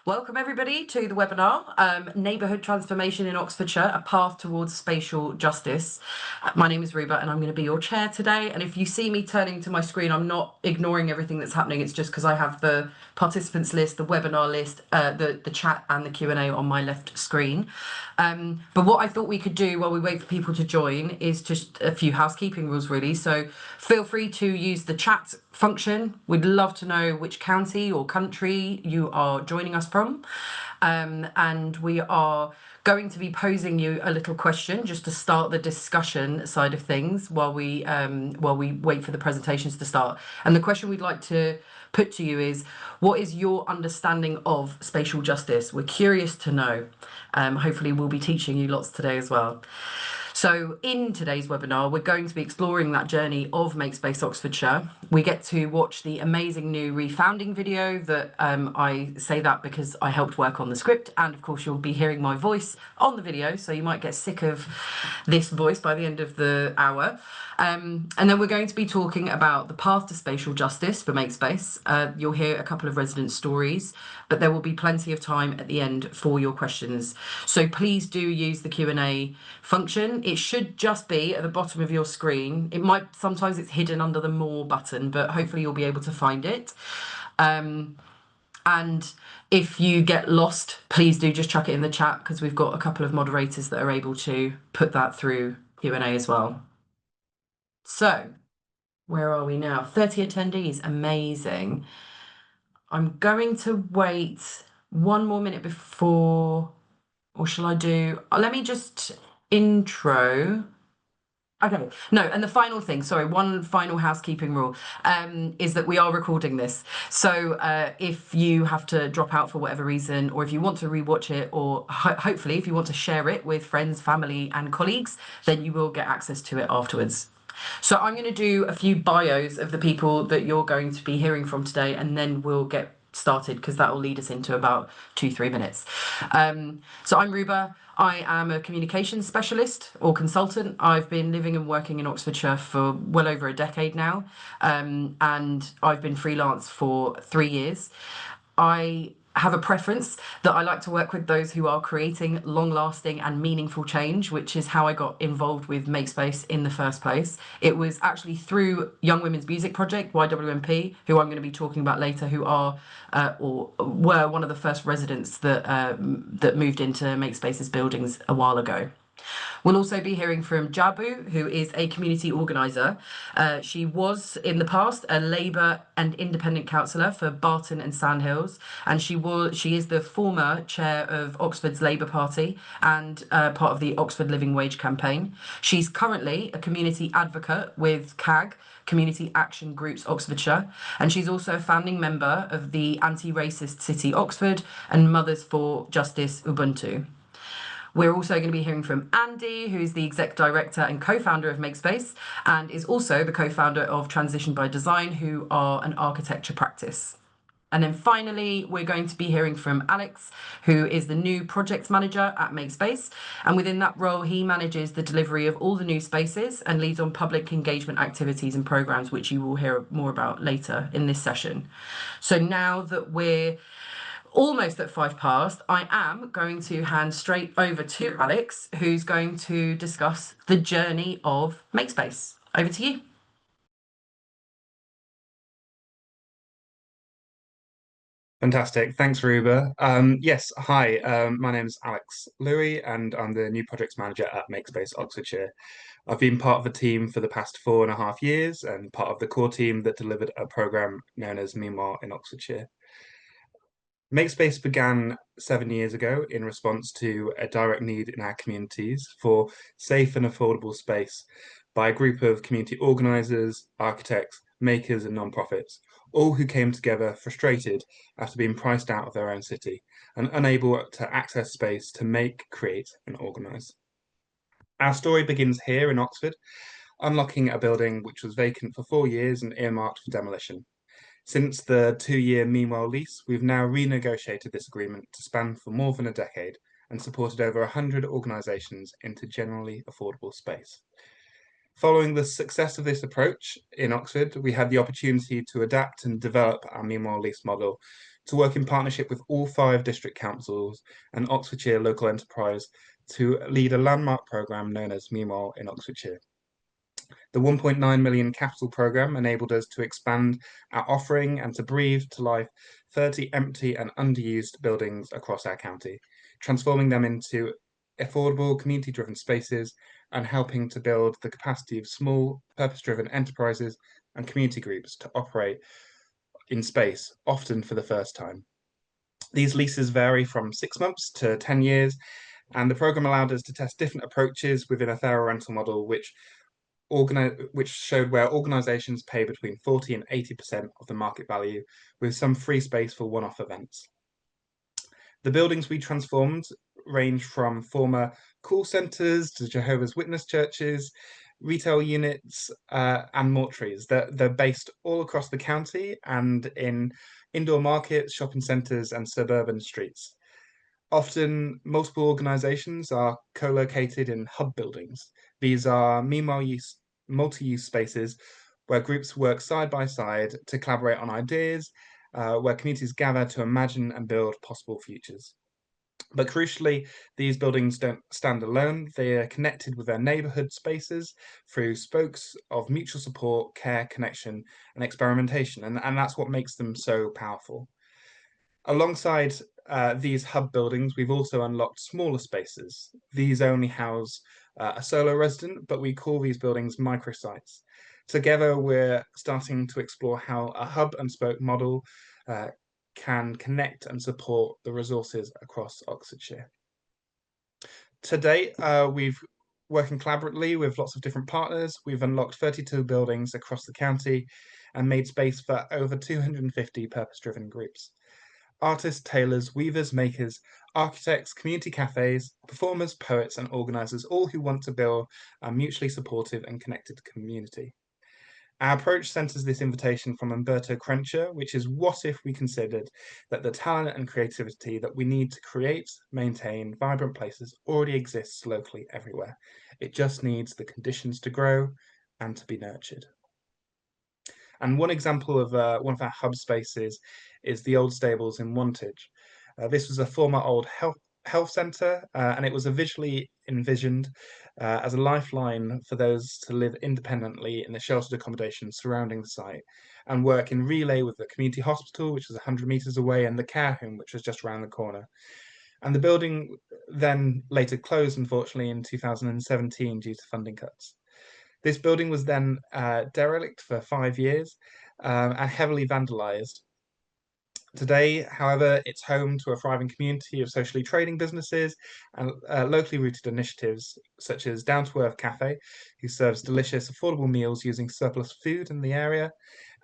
Welcome everybody to the webinar, Neighbourhood Transformation in Oxfordshire, a path towards spatial justice. My name is Ruba and I'm going to be your chair today. And if you see me turning to my screen, I'm not ignoring everything that's happening. It's just because I have the participants list, the webinar list, the chat and the Q&A on my left screen. But what I thought we could do while we wait for people to join is just a few housekeeping rules really. So feel free to use the chat function. We'd love to know which county or country you are joining us from. And we are going to be posing you a little question just to start the discussion side of things while we wait for the presentations to start. And the question we'd like to put to you is, what is your understanding of spatial justice? We're curious to know. Hopefully we'll be teaching you lots today as well. So in today's webinar, we're going to be exploring that journey of Makespace Oxfordshire. We get to watch the amazing new refounding video that I say that because I helped work on the script. And of course, you'll be hearing my voice on the video. So you might get sick of this voice by the end of the hour. And then we're going to be talking about the path to spatial justice for Makespace. You'll hear a couple of resident stories, but there will be plenty of time at the end for your questions. So please do use the Q&A function. It should just be at the bottom of your screen. It might, sometimes it's hidden under the more button, but hopefully you'll be able to find it. And if you get lost, please do just chuck it in the chat because we've got a couple of moderators that are able to put that through Q&A as well. So where are we now? 30 attendees, amazing. I'm going to wait one more minute before, or shall I do, let me just intro. Okay, no, and the final thing, sorry, one final housekeeping rule is that we are recording this. So if you have to drop out for whatever reason, or if you want to rewatch it, or hopefully if you want to share it with friends, family and colleagues, then you will get access to it afterwards. So I'm going to do a few bios of the people that you're going to be hearing from today, and then we'll get started because that will lead us into about 2-3 minutes. So I'm Ruba. I am a communications specialist or consultant. I've been living and working in Oxfordshire for well over a decade now, and I've been freelance for 3 years. I have a preference that I like to work with those who are creating long-lasting and meaningful change, which is how I got involved with Makespace in the first place. It was actually through Young Women's Music Project, YWMP, who I'm going to be talking about later, who are or were one of the first residents that that moved into Makespace's buildings a while ago. We'll also be hearing from Jabu, who is a community organiser. She was in the past a Labour and Independent councillor for Barton and Sandhills, and she is the former chair of Oxford's Labour Party and part of the Oxford Living Wage campaign. She's currently a community advocate with CAG, Community Action Groups Oxfordshire, and she's also a founding member of the Anti-Racist City Oxford and Mothers for Justice Ubuntu. We're also going to be hearing from Andy, who is the exec director and co-founder of Makespace, and is also the co-founder of Transition by Design, who are an architecture practice. And then finally, we're going to be hearing from Alex, who is the new project manager at Makespace. And within that role, he manages the delivery of all the new spaces and leads on public engagement activities and programs, which you will hear more about later in this session. So now that we're almost at 5 past, I am going to hand straight over to Alex, who's going to discuss the journey of Makespace. Over to you. Fantastic. Thanks, Ruba. Yes, hi, my name's Alex Louis, and I'm the new projects manager at Makespace Oxfordshire. I've been part of the team for the past 4.5 years and part of the core team that delivered a programme known as Meanwhile in Oxfordshire. Makespace began 7 years ago in response to a direct need in our communities for safe and affordable space by a group of community organisers, architects, makers and non-profits, all who came together frustrated after being priced out of their own city and unable to access space to make, create and organise. Our story begins here in Oxford, unlocking a building which was vacant for 4 years and earmarked for demolition. Since the 2-year Meanwhile lease, we've now renegotiated this agreement to span for more than a decade and supported over 100 organisations into generally affordable space. Following the success of this approach in Oxford, we had the opportunity to adapt and develop our Meanwhile lease model to work in partnership with all 5 district councils and Oxfordshire Local Enterprise to lead a landmark programme known as Meanwhile in Oxfordshire. The 1.9 million capital programme enabled us to expand our offering and to breathe to life 30 empty and underused buildings across our county, transforming them into affordable, community-driven spaces and helping to build the capacity of small, purpose-driven enterprises and community groups to operate in space, often for the first time. These leases vary from 6 months to 10 years, and the programme allowed us to test different approaches within a thorough rental model, which showed where organisations pay between 40 and 80% of the market value, with some free space for one-off events. The buildings we transformed range from former call centres to Jehovah's Witness churches, retail units, and mortuaries. They're based all across the county and in indoor markets, shopping centres, and suburban streets. Often, multiple organisations are co-located in hub buildings. These are multi-use spaces where groups work side by side to collaborate on ideas, where communities gather to imagine and build possible futures. But crucially, these buildings don't stand alone. They are connected with their neighbourhood spaces through spokes of mutual support, care, connection, and experimentation. And that's what makes them so powerful. Alongside these hub buildings, we've also unlocked smaller spaces. These only house a solo resident, but we call these buildings microsites. Together, we're starting to explore how a hub and spoke model can connect and support the resources across Oxfordshire. To date, we've working collaboratively with lots of different partners. We've unlocked 32 buildings across the county and made space for over 250 purpose-driven groups. Artists, tailors, weavers, makers, architects, community cafes, performers, poets, and organisers, all who want to build a mutually supportive and connected community. Our approach centres this invitation from Umberto Crenshaw, which is what if we considered that the talent and creativity that we need to create, maintain vibrant places already exists locally everywhere. It just needs the conditions to grow and to be nurtured. And one example of one of our hub spaces is the Old Stables in Wantage. This was a former old health centre, and it was visually envisioned as a lifeline for those to live independently in the sheltered accommodation surrounding the site and work in relay with the community hospital, which was 100 metres away, and the care home, which was just around the corner. And the building then later closed, unfortunately, in 2017 due to funding cuts. This building was then derelict for 5 years and heavily vandalised. Today, however, it's home to a thriving community of socially trading businesses and locally rooted initiatives such as Down to Earth Cafe, who serves delicious, affordable meals using surplus food in the area,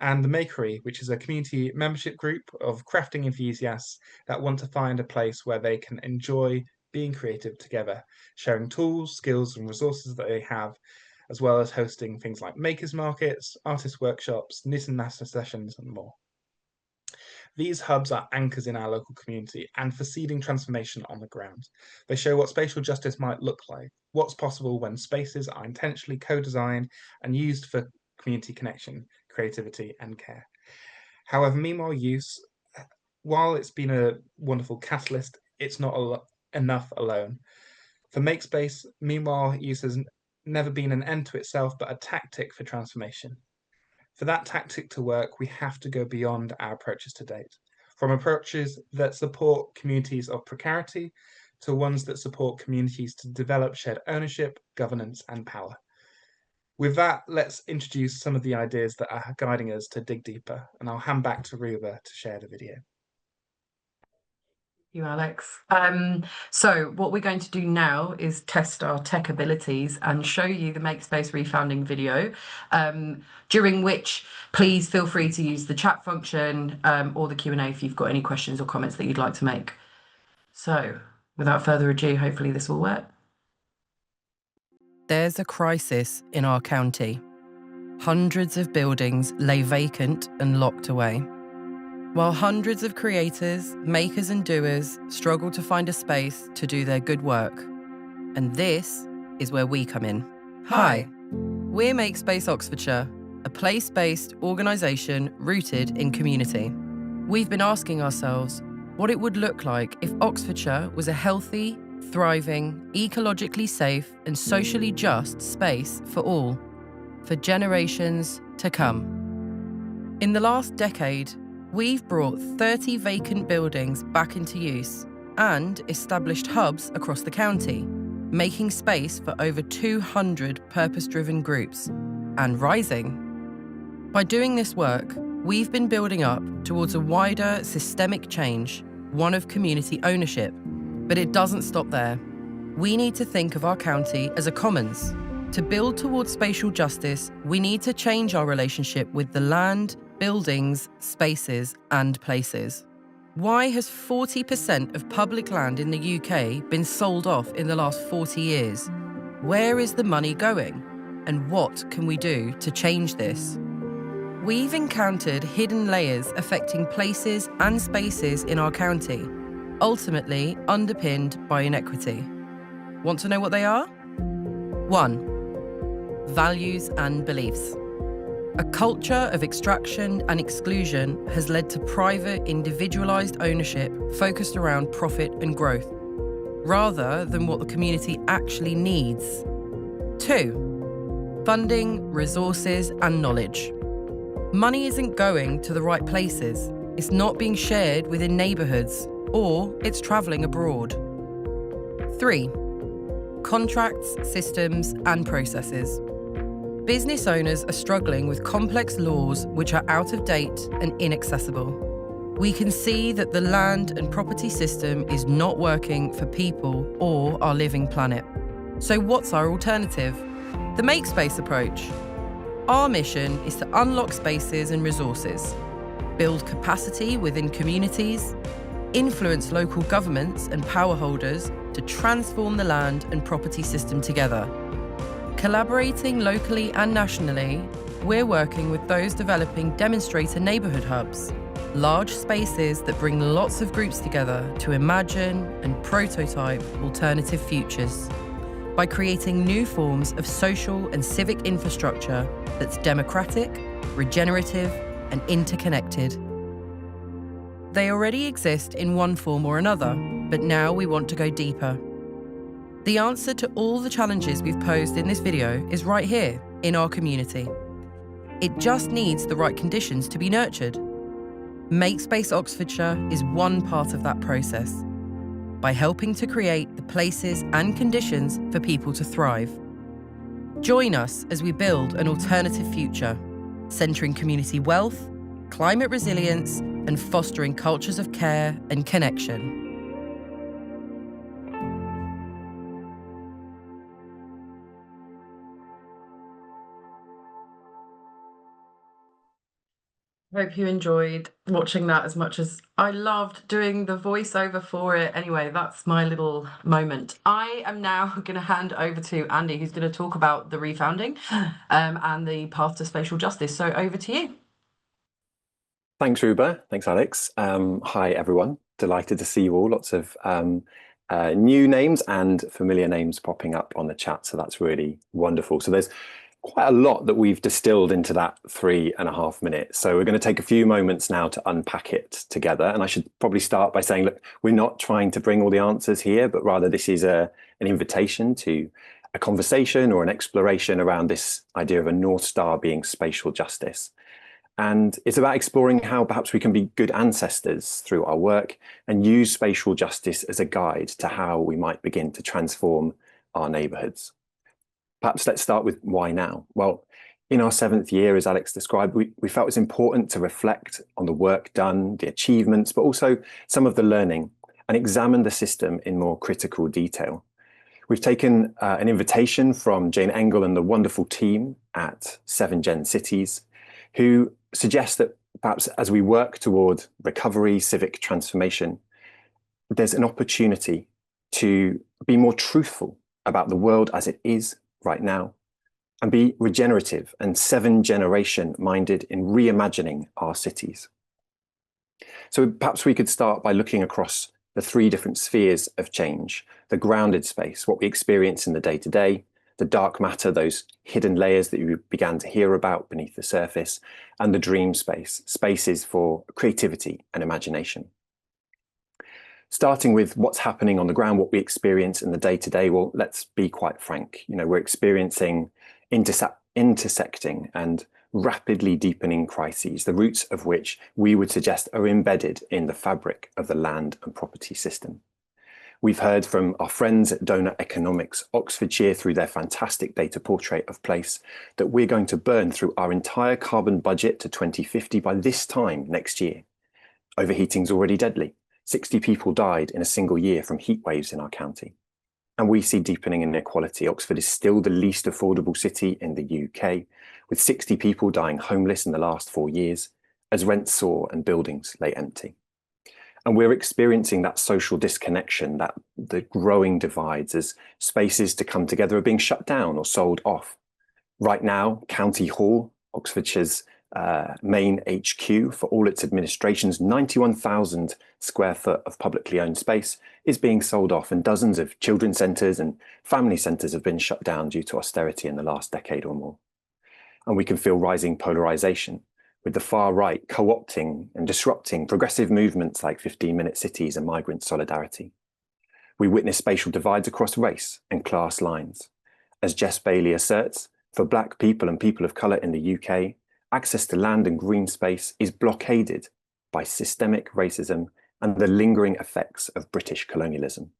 and The Makery, which is a community membership group of crafting enthusiasts that want to find a place where they can enjoy being creative together, sharing tools, skills, and resources that they have, as well as hosting things like makers markets, artist workshops, knit and master sessions, and more. These hubs are anchors in our local community and for seeding transformation on the ground. They show what spatial justice might look like, what's possible when spaces are intentionally co-designed and used for community connection, creativity, and care. However, meanwhile use, while it's been a wonderful catalyst, it's not enough alone. For Makespace, meanwhile use has never been an end to itself, but a tactic for transformation. For that tactic to work, we have to go beyond our approaches to date, from approaches that support communities of precarity to ones that support communities to develop shared ownership, governance, and power. With that, let's introduce some of the ideas that are guiding us to dig deeper, and I'll hand back to Ruba to share the video. You, Alex. So what we're going to do now is test our tech abilities and show you the Makespace refounding video, during which please feel free to use the chat function or the Q&A if you've got any questions or comments that you'd like to make. So without further ado, hopefully this will work. There's a crisis in our county. Hundreds of buildings lay vacant and locked away. While hundreds of creators, makers and doers struggle to find a space to do their good work. And this is where we come in. Hi, we're Makespace Oxfordshire, a place-based organisation rooted in community. We've been asking ourselves what it would look like if Oxfordshire was a healthy, thriving, ecologically safe and socially just space for all, for generations to come. In the last decade, we've brought 30 vacant buildings back into use and established hubs across the county, making space for over 200 purpose-driven groups, and rising. By doing this work, we've been building up towards a wider systemic change, one of community ownership. But it doesn't stop there. We need to think of our county as a commons. To build towards spatial justice, we need to change our relationship with the land, buildings, spaces, and places. Why has 40% of public land in the UK been sold off in the last 40 years? Where is the money going? And what can we do to change this? We've encountered hidden layers affecting places and spaces in our county, ultimately underpinned by inequity. Want to know what they are? 1. Values and beliefs. A culture of extraction and exclusion has led to private, individualised ownership focused around profit and growth, rather than what the community actually needs. 2. Funding, resources and knowledge. Money isn't going to the right places. It's not being shared within neighbourhoods, or it's travelling abroad. 3. Contracts, systems and processes. Business owners are struggling with complex laws which are out of date and inaccessible. We can see that the land and property system is not working for people or our living planet. So what's our alternative? The Makespace approach. Our mission is to unlock spaces and resources, build capacity within communities, influence local governments and power holders to transform the land and property system together. Collaborating locally and nationally, we're working with those developing demonstrator neighbourhood hubs, large spaces that bring lots of groups together to imagine and prototype alternative futures, by creating new forms of social and civic infrastructure that's democratic, regenerative, and interconnected. They already exist in one form or another, but now we want to go deeper. The answer to all the challenges we've posed in this video is right here, in our community. It just needs the right conditions to be nurtured. Makespace Oxfordshire is one part of that process, by helping to create the places and conditions for people to thrive. Join us as we build an alternative future, centering community wealth, climate resilience, and fostering cultures of care and connection. Hope you enjoyed watching that as much as I loved doing the voiceover for it. Anyway, that's my little moment. I am now going to hand over to Andy, who's going to talk about the refounding and the path to spatial justice. So over to you. Thanks, Ruba. Thanks, Alex. Hi, everyone. Delighted to see you all. Lots of new names and familiar names popping up on the chat. So that's really wonderful. So there's quite a lot that we've distilled into that 3.5 minutes. So we're going to take a few moments now to unpack it together. And I should probably start by saying, look, we're not trying to bring all the answers here, but rather this is an invitation to a conversation or an exploration around this idea of a North Star being spatial justice. And it's about exploring how perhaps we can be good ancestors through our work and use spatial justice as a guide to how we might begin to transform our neighbourhoods. Perhaps let's start with why now? Well, in our 7th year, as Alex described, we felt it was important to reflect on the work done, the achievements, but also some of the learning, and examine the system in more critical detail. We've taken an invitation from Jane Engel and the wonderful team at 7 Cities, who suggest that perhaps as we work toward recovery, civic transformation, there's an opportunity to be more truthful about the world as it is right now, and be regenerative and 7th-generation minded in reimagining our cities. So perhaps we could start by looking across the 3 different spheres of change: the grounded space, what we experience in the day-to-day, the dark matter, those hidden layers that you began to hear about beneath the surface, and the dream space, spaces for creativity and imagination. Starting with what's happening on the ground, what we experience in the day-to-day, well, let's be quite frank. We're experiencing intersecting and rapidly deepening crises, the roots of which we would suggest are embedded in the fabric of the land and property system. We've heard from our friends at Donor Economics Oxfordshire through their fantastic data portrait of place that we're going to burn through our entire carbon budget to 2050 by this time next year. Overheating's already deadly. 60 people died in a single year from heat waves in our county. And we see deepening inequality. Oxford is still the least affordable city in the UK, with 60 people dying homeless in the last 4 years, as rents soar and buildings lay empty. And we're experiencing that social disconnection, that the growing divides as spaces to come together are being shut down or sold off. Right now, County Hall, Oxfordshire's main HQ for all its administrations, 91,000 square foot of publicly owned space is being sold off, and dozens of children's centres and family centres have been shut down due to austerity in the last decade or more. And we can feel rising polarisation, with the far right co-opting and disrupting progressive movements like 15-minute cities and migrant solidarity. We witness spatial divides across race and class lines. As Jess Bailey asserts, for Black people and people of colour in the UK, access to land and green space is blockaded by systemic racism and the lingering effects of British colonialism.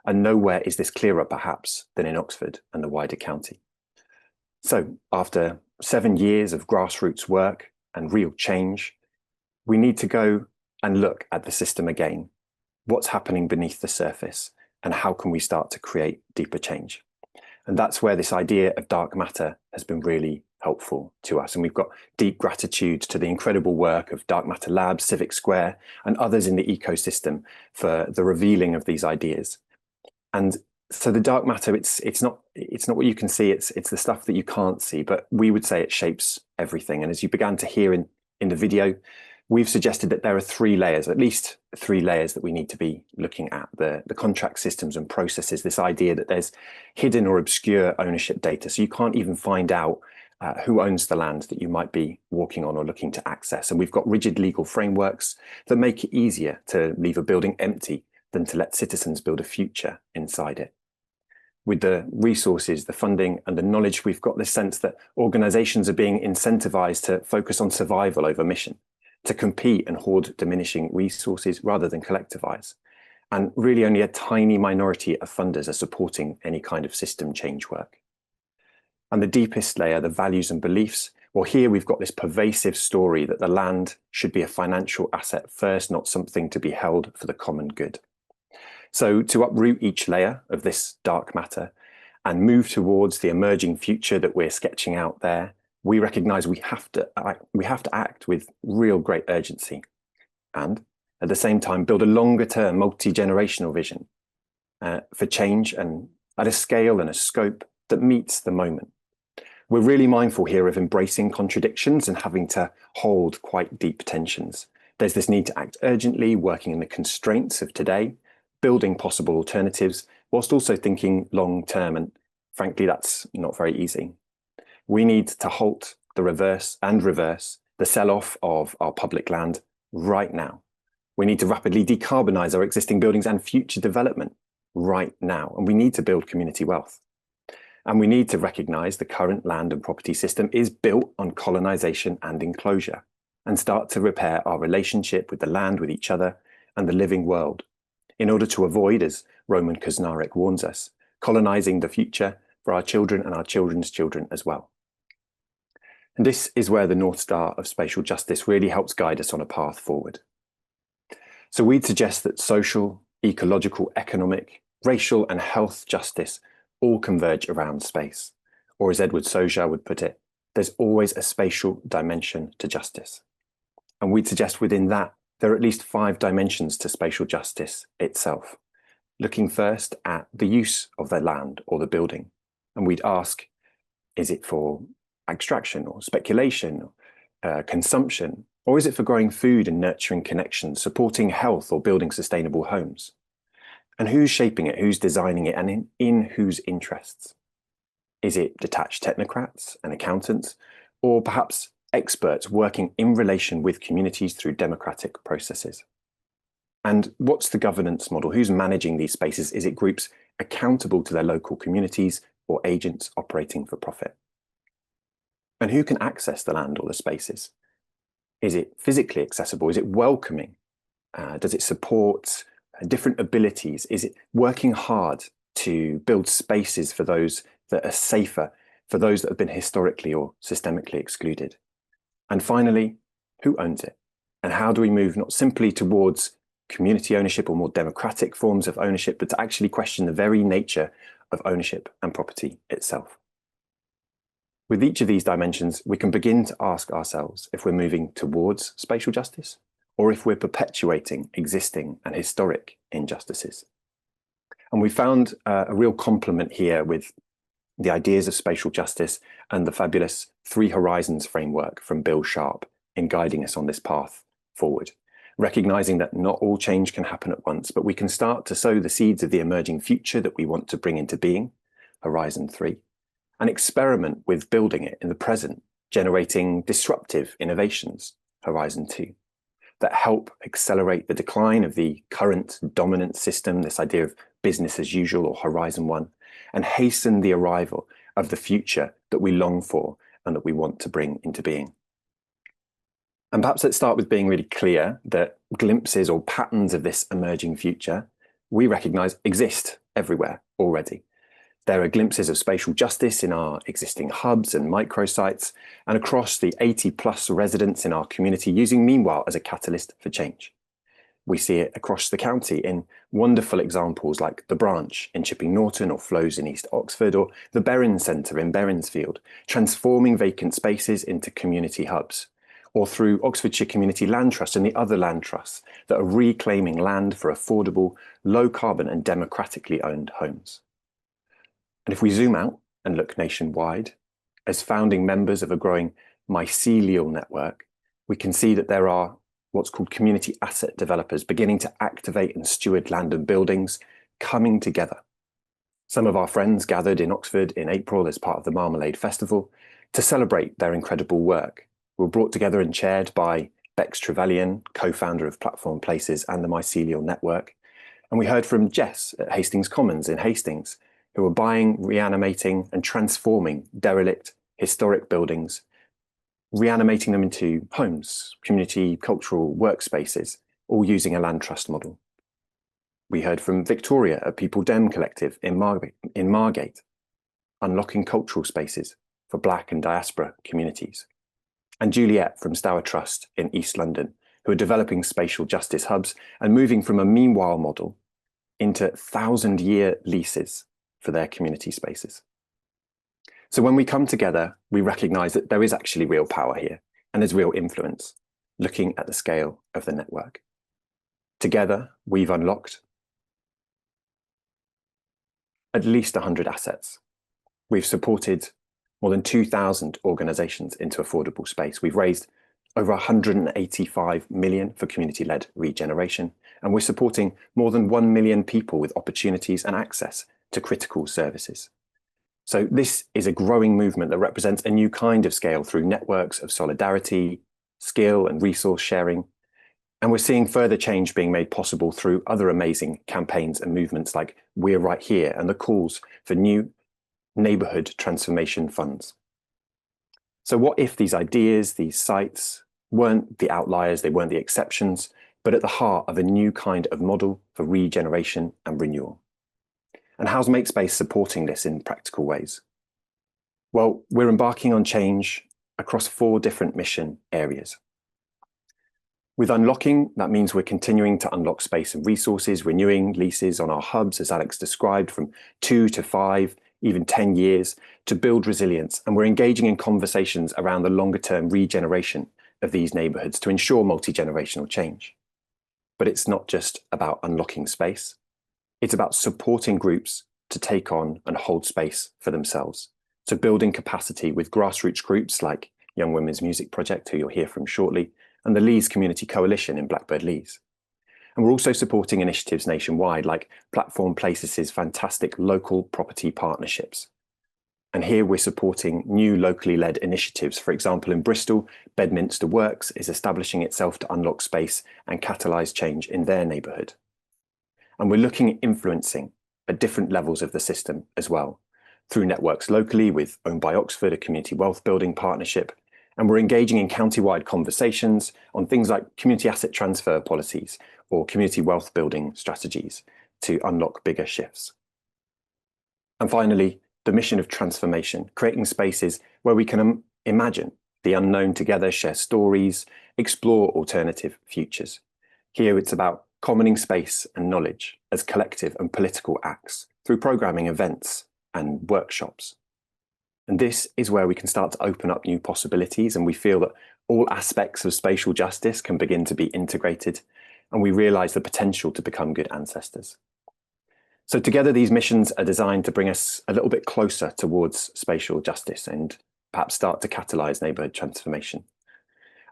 And nowhere is this clearer, perhaps, than in Oxford and the wider county. So, after 7 years of grassroots work and real change, we need to go and look at the system again. What's happening beneath the surface, and how can we start to create deeper change? And that's where this idea of dark matter has been really helpful to us. And we've got deep gratitude to the incredible work of Dark Matter Labs, Civic Square, and others in the ecosystem for the revealing of these ideas. And so the dark matter, it's not what you can see, it's the stuff that you can't see, but we would say it shapes everything. And as you began to hear in the video, we've suggested that there are 3 layers, at least 3 layers that we need to be looking at: the contract systems and processes, this idea that there's hidden or obscure ownership data, so you can't even find out who owns the land that you might be walking on or looking to access. And we've got rigid legal frameworks that make it easier to leave a building empty than to let citizens build a future inside it. With the resources, the funding and the knowledge, we've got this sense that organisations are being incentivized to focus on survival over mission, to compete and hoard diminishing resources rather than collectivise. And really only a tiny minority of funders are supporting any kind of system change work. And the deepest layer, the values and beliefs, well, here we've got this pervasive story that the land should be a financial asset first, not something to be held for the common good. So to uproot each layer of this dark matter and move towards the emerging future that we're sketching out there, we recognise we have to act with real great urgency, and at the same time build a longer term multi-generational vision for change, and at a scale and a scope that meets the moment. We're really mindful here of embracing contradictions and having to hold quite deep tensions. There's this need to act urgently, working in the constraints of today, building possible alternatives, whilst also thinking long term, and frankly that's not very easy. We need to halt the reverse the sell-off of our public land right now. We need to rapidly decarbonise our existing buildings and future development right now. And we need to build community wealth. And we need to recognise the current land and property system is built on colonisation and enclosure, and start to repair our relationship with the land, with each other, and the living world, in order to avoid, as Roman Kusnarek warns us, colonising the future for our children and our children's children as well. And this is where the North Star of spatial justice really helps guide us on a path forward. So we'd suggest that social, ecological, economic, racial and health justice all converge around space. Or as Edward Soja would put it, there's always a spatial dimension to justice. And we'd suggest within that, there are at least 5 dimensions to spatial justice itself. Looking first at the use of the land or the building. And we'd ask, is it for extraction or speculation, or consumption, or is it for growing food and nurturing connections, supporting health or building sustainable homes? And who's shaping it, who's designing it, and in whose interests? Is it detached technocrats and accountants, or perhaps experts working in relation with communities through democratic processes? And what's the governance model? Who's managing these spaces? Is it groups accountable to their local communities or agents operating for profit? And who can access the land or the spaces? Is it physically accessible? Is it welcoming? Does it support different abilities? Is it working hard to build spaces for those that are safer, for those that have been historically or systemically excluded? And finally, who owns it? And how do we move not simply towards community ownership or more democratic forms of ownership, but to actually question the very nature of ownership and property itself? With each of these dimensions, we can begin to ask ourselves if we're moving towards spatial justice or if we're perpetuating existing and historic injustices. And we found a real complement here with the ideas of spatial justice and the fabulous Three Horizons framework from Bill Sharp in guiding us on this path forward, recognizing that not all change can happen at once, but we can start to sow the seeds of the emerging future that we want to bring into being, Horizon 3, and experiment with building it in the present, generating disruptive innovations, Horizon 2, that help accelerate the decline of the current dominant system, this idea of business as usual, or Horizon 1, and hasten the arrival of the future that we long for and that we want to bring into being. And perhaps let's start with being really clear that glimpses or patterns of this emerging future we recognize exist everywhere already. There are glimpses of spatial justice in our existing hubs and microsites and across the 80+ residents in our community using Meanwhile as a catalyst for change. We see it across the county in wonderful examples like The Branch in Chipping Norton or Flows in East Oxford, or the Berrin Centre in Berrinsfield, transforming vacant spaces into community hubs, or through Oxfordshire Community Land Trust and the other land trusts that are reclaiming land for affordable, low carbon and democratically owned homes. And if we zoom out and look nationwide, as founding members of a growing mycelial network, we can see that there are what's called community asset developers beginning to activate and steward land and buildings, coming together. Some of our friends gathered in Oxford in April as part of the Marmalade Festival to celebrate their incredible work. We were brought together and chaired by Bex Trevelyan, co-founder of Platform Places and the Mycelial Network. And we heard from Jess at Hastings Commons in Hastings, who are buying, reanimating and transforming derelict historic buildings, reanimating them into homes, community, cultural workspaces, all using a land trust model. We heard from Victoria at People Dem Collective in Margate, unlocking cultural spaces for Black and diaspora communities. And Juliet from Stour Trust in East London, who are developing spatial justice hubs and moving from a Meanwhile model into 1,000-year leases for their community spaces. So when we come together, we recognize that there is actually real power here and there's real influence, looking at the scale of the network. Together, we've unlocked at least 100 assets. We've supported more than 2,000 organizations into affordable space. We've raised over 185 million for community-led regeneration, and we're supporting more than 1 million people with opportunities and access to critical services. So this is a growing movement that represents a new kind of scale through networks of solidarity, skill and resource sharing. And we're seeing further change being made possible through other amazing campaigns and movements like We're Right Here and the calls for new neighbourhood transformation funds. So what if these ideas, these sites, weren't the outliers, they weren't the exceptions, but at the heart of a new kind of model for regeneration and renewal? And how's Makespace supporting this in practical ways? Well, we're embarking on change across 4 different mission areas. With unlocking, that means we're continuing to unlock space and resources, renewing leases on our hubs, as Alex described, from 2 to 5, even 10 years, to build resilience. And we're engaging in conversations around the longer-term regeneration of these neighbourhoods to ensure multi-generational change. But it's not just about unlocking space. It's about supporting groups to take on and hold space for themselves. So building capacity with grassroots groups like Young Women's Music Project, who you'll hear from shortly, and the Lees Community Coalition in Blackbird Lees. And we're also supporting initiatives nationwide like Platform Places' fantastic local property partnerships. And here we're supporting new locally led initiatives. For example, in Bristol, Bedminster Works is establishing itself to unlock space and catalyse change in their neighbourhood. And we're looking at influencing at different levels of the system as well, through networks locally with Owned by Oxford, a community wealth building partnership. And we're engaging in county-wide conversations on things like community asset transfer policies or community wealth building strategies to unlock bigger shifts. And finally, the mission of transformation, creating spaces where we can imagine the unknown together, share stories, explore alternative futures. Here it's about commoning space and knowledge as collective and political acts through programming, events and workshops. And this is where we can start to open up new possibilities, and we feel that all aspects of spatial justice can begin to be integrated, and we realise the potential to become good ancestors. So together, these missions are designed to bring us a little bit closer towards spatial justice and perhaps start to catalyse neighbourhood transformation.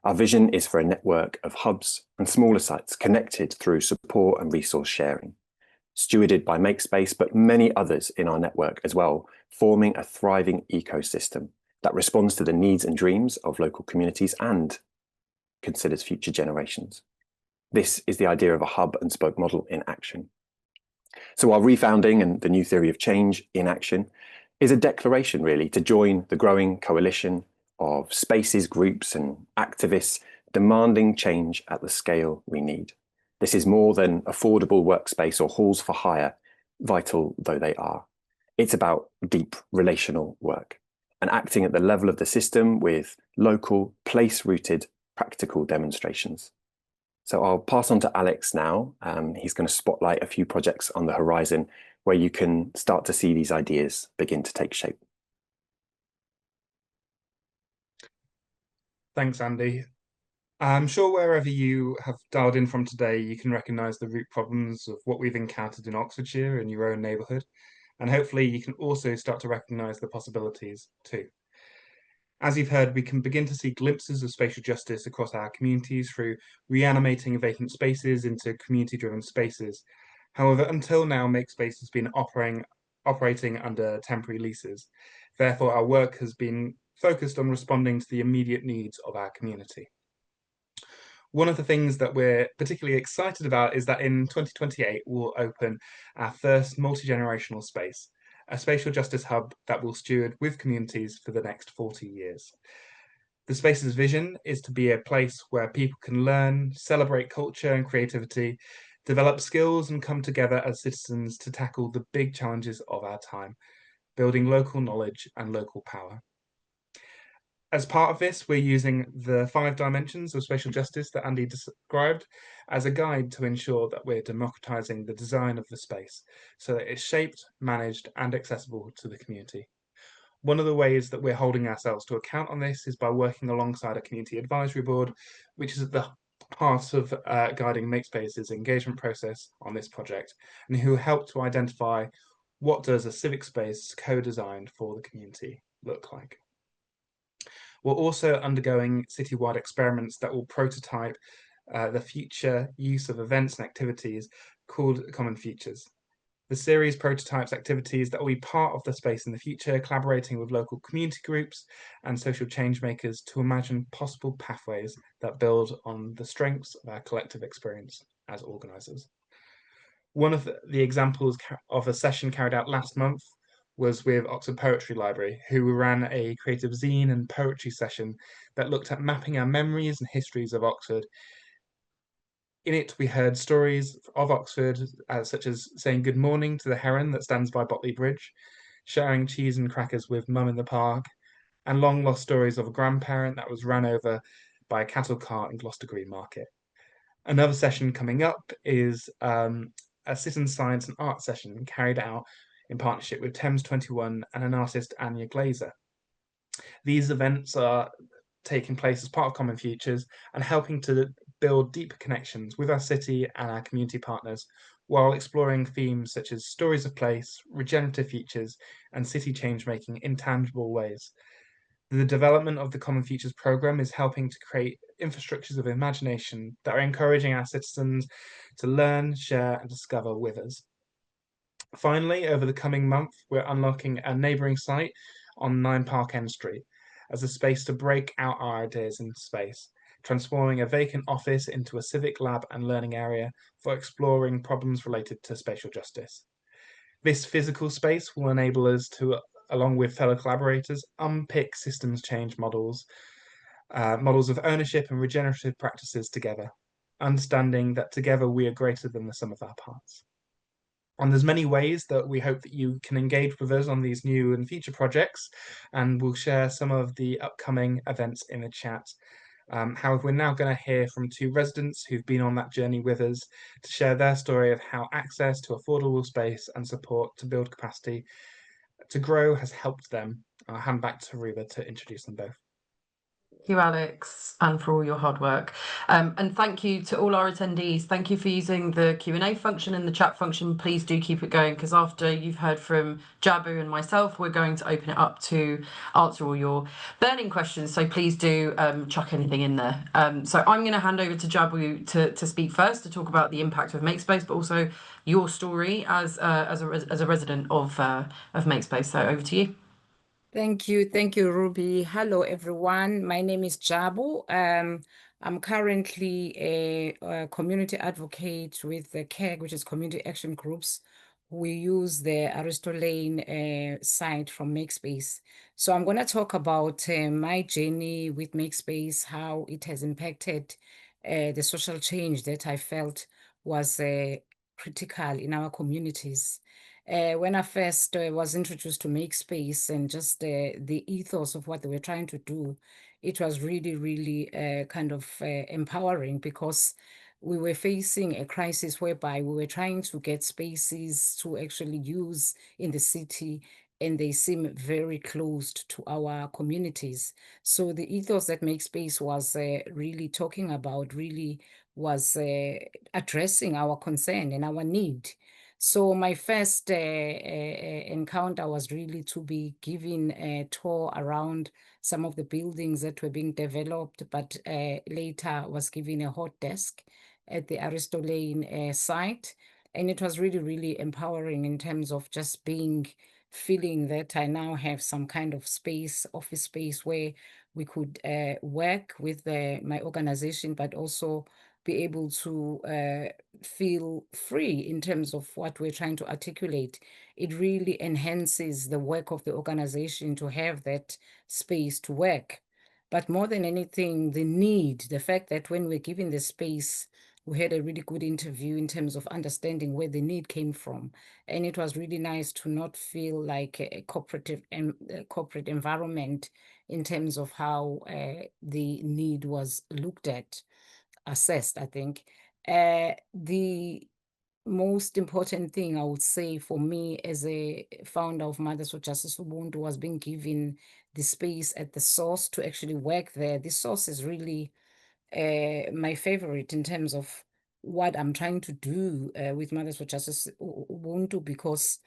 Our vision is for a network of hubs and smaller sites connected through support and resource sharing, stewarded by Makespace, but many others in our network as well, forming a thriving ecosystem that responds to the needs and dreams of local communities and considers future generations. This is the idea of a hub and spoke model in action. So our refounding and the new theory of change in action is a declaration really to join the growing coalition of spaces, groups and activists demanding change at the scale we need. This is more than affordable workspace or halls for hire, vital though they are. It's about deep relational work and acting at the level of the system with local, place-rooted, practical demonstrations. So I'll pass on to Alex now. He's going to spotlight a few projects on the horizon where you can start to see these ideas begin to take shape. Thanks, Andy. I'm sure wherever you have dialed in from today, you can recognise the root problems of what we've encountered in Oxfordshire in your own neighbourhood. And hopefully you can also start to recognise the possibilities too. As you've heard, we can begin to see glimpses of spatial justice across our communities through reanimating vacant spaces into community-driven spaces. However, until now, Makespace has been operating under temporary leases. Therefore, our work has been focused on responding to the immediate needs of our community. One of the things that we're particularly excited about is that in 2028, we'll open our first multi-generational space, a spatial justice hub that will steward with communities for the next 40 years. The space's vision is to be a place where people can learn, celebrate culture and creativity, develop skills and come together as citizens to tackle the big challenges of our time, building local knowledge and local power. As part of this, we're using the 5 dimensions of spatial justice that Andy described as a guide to ensure that we're democratising the design of the space so that it's shaped, managed and accessible to the community. One of the ways that we're holding ourselves to account on this is by working alongside a community advisory board, which is at the heart of guiding Makespace's engagement process on this project, and who help to identify what does a civic space co-designed for the community look like. We're also undergoing citywide experiments that will prototype the future use of events and activities called Common Futures. The series prototypes activities that will be part of the space in the future, collaborating with local community groups and social change makers to imagine possible pathways that build on the strengths of our collective experience as organisers. One of the examples of a session carried out last month was with Oxford Poetry Library, who ran a creative zine and poetry session that looked at mapping our memories and histories of Oxford. In it, we heard stories of Oxford, such as saying good morning to the heron that stands by Botley Bridge, sharing cheese and crackers with mum in the park, and long lost stories of a grandparent that was run over by a cattle cart in Gloucester Green Market. Another session coming up is a citizen science and art session carried out in partnership with Thames 21 and an artist, Anya Glazer. These events are taking place as part of Common Futures and helping to build deeper connections with our city and our community partners while exploring themes such as stories of place, regenerative futures, and city change-making in tangible ways. The development of the Common Futures programme is helping to create infrastructures of imagination that are encouraging our citizens to learn, share, and discover with us. Finally, over the coming month, we're unlocking a neighbouring site on 9 Park End Street as a space to break out our ideas into space, transforming a vacant office into a civic lab and learning area for exploring problems related to spatial justice. This physical space will enable us to, along with fellow collaborators, unpick systems change models, models of ownership and regenerative practices together, understanding that together we are greater than the sum of our parts. And there's many ways that we hope that you can engage with us on these new and future projects, and we'll share some of the upcoming events in the chat. However, we're now going to hear from 2 residents who've been on that journey with us to share their story of how access to affordable space and support to build capacity to grow has helped them. I'll hand back to Ruba to introduce them both. Thank you, Alex, and for all your hard work. And thank you to all our attendees. Thank you for using the Q&A function and the chat function. Please do keep it going, because after you've heard from Jabu and myself, we're going to open it up to answer all your burning questions. So please do chuck anything in there. So I'm going to hand over to Jabu to speak first, to talk about the impact of Makespace, but also your story as a resident of Makespace. So over to you. Thank you, Ruby. Hello, everyone. My name is Jabu. I'm currently a community advocate with the CAG, which is Community Action Groups. We use the Aristo Lane site from Makespace. So I'm going to talk about my journey with Makespace, how it has impacted the social change that I felt was critical in our communities. When I first was introduced to Makespace and just the ethos of what they were trying to do, it was really, really kind of empowering, because we were facing a crisis whereby we were trying to get spaces to actually use in the city, and they seem very closed to our communities. So the ethos that Makespace was really talking about really was addressing our concern and our need. So my first encounter was really to be given a tour around some of the buildings that were being developed, but later was given a hot desk at the Aristo Lane site. And it was really, really empowering in terms of just feeling that I now have some kind of space, office space, where we could work with my organization, but also be able to feel free in terms of what we're trying to articulate. It really enhances the work of the organization to have that space to work. But more than anything, the fact that when we're given the space, we had a really good interview in terms of understanding where the need came from. And it was really nice to not feel like a corporate environment in terms of how the need was looked at, assessed, I think. The most important thing I would say for me as a founder of Mothers for Justice Ubuntu was being given the space at the source to actually work there. The source is really my favorite in terms of what I'm trying to do with Mothers for Justice Ubuntu, because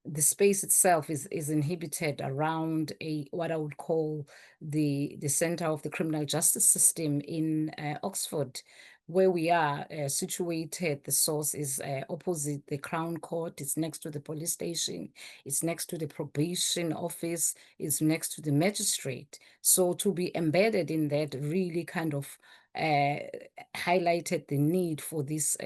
the space itself is inhibited around what I would call the center of the criminal justice system in Oxford, where we are situated. The source is opposite the Crown Court. It's next to the police station. It's next to the probation office. It's next to the magistrate. So to be embedded in that really kind of highlighted the need for this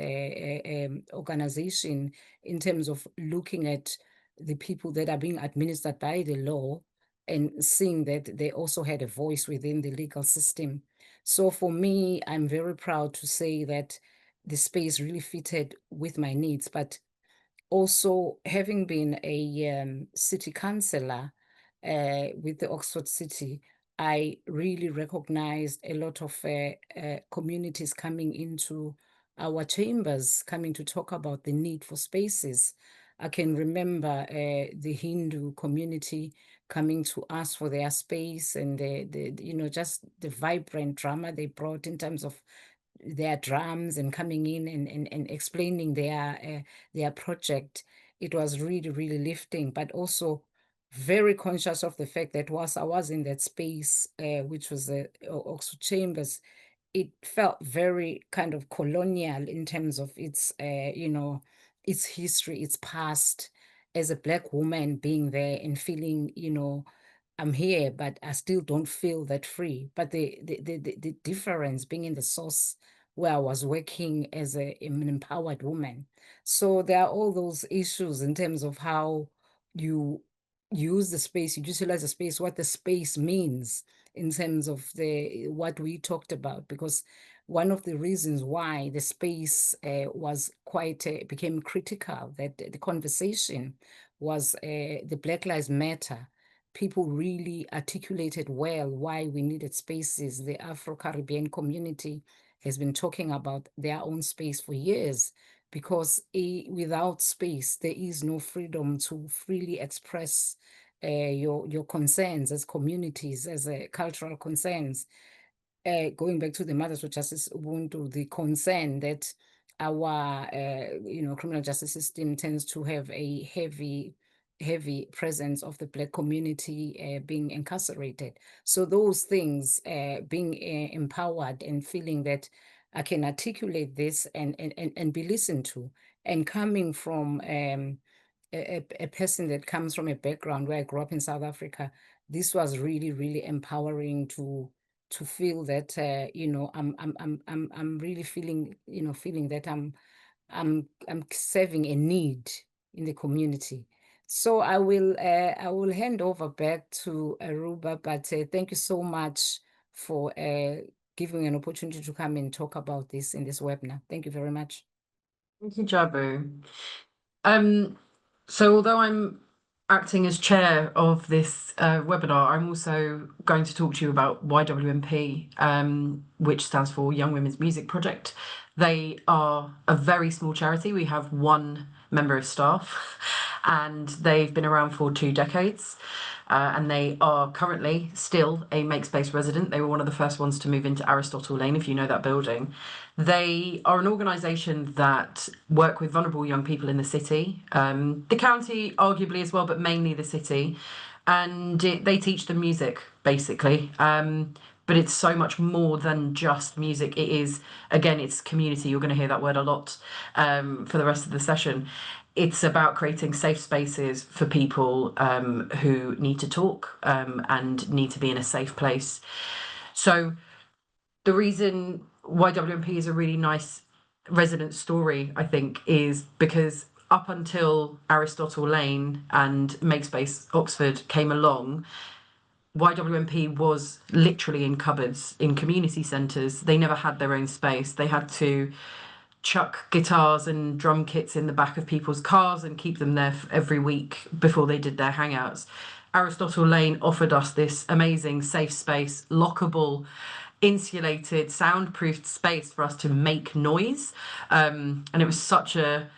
organization in terms of looking at the people that are being administered by the law and seeing that they also had a voice within the legal system. So for me, I'm very proud to say that the space really fitted with my needs, but also having been a city councillor with the Oxford City, I really recognized a lot of communities coming into our chambers, coming to talk about the need for spaces. I can remember the Hindu community coming to us for their space, and just the vibrant drama they brought in terms of their drums and coming in and explaining their project. It was really, really lifting, but also very conscious of the fact that whilst I was in that space, which was the Oxford Chambers, it felt very kind of colonial in terms of its history, its past, as a Black woman being there and feeling, I'm here, but I still don't feel that free. But the difference being in the source where I was working as an empowered woman. So there are all those issues in terms of how you use the space, you utilize the space, what the space means in terms of what we talked about, because one of the reasons why the space was quite became critical, that the conversation was the Black Lives Matter. People really articulated well why we needed spaces. The Afro-Caribbean community has been talking about their own space for years, because without space, there is no freedom to freely express your concerns as communities, as cultural concerns. Going back to the Mothers for Justice Ubuntu, the concern that our criminal justice system tends to have a heavy presence of the Black community being incarcerated. So those things, being empowered and feeling that I can articulate this and be listened to, and coming from a person that comes from a background where I grew up in South Africa, this was really, really empowering to feel that I'm really feeling that I'm serving a need in the community. So I will hand over back to Ruba, but thank you so much for giving me an opportunity to come and talk about this in this webinar. Thank you very much. Thank you, Jabu. So although I'm acting as chair of this webinar, I'm also going to talk to you about YWMP, which stands for Young Women's Music Project. They are a very small charity. We have one member of staff, and they've been around for 2 decades. And they are currently still a Makespace resident. They were one of the first ones to move into Aristotle Lane, if you know that building. They are an organisation that work with vulnerable young people in the city, the county arguably as well, but mainly the city. And they teach them music, basically. But it's so much more than just music. It is, again, it's community. You're going to hear that word a lot for the rest of the session. It's about creating safe spaces for people who need to talk and need to be in a safe place. So the reason YWMP is a really nice resident story, I think, is because up until Aristotle Lane and Makespace Oxford came along, YWMP was literally in cupboards in community centres. They never had their own space. They had to chuck guitars and drum kits in the back of people's cars and keep them there every week before they did their hangouts. Aristotle Lane offered us this amazing safe space, lockable, insulated, soundproofed space for us to make noise. And it was such a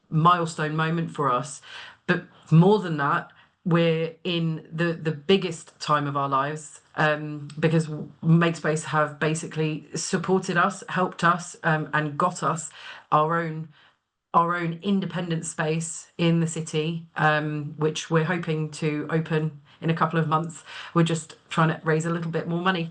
milestone moment for us. But more than that, we're in the biggest time of our lives because Makespace have basically supported us, helped us, and got us our own independent space in the city, which we're hoping to open in a couple of months. We're just trying to raise a little bit more money.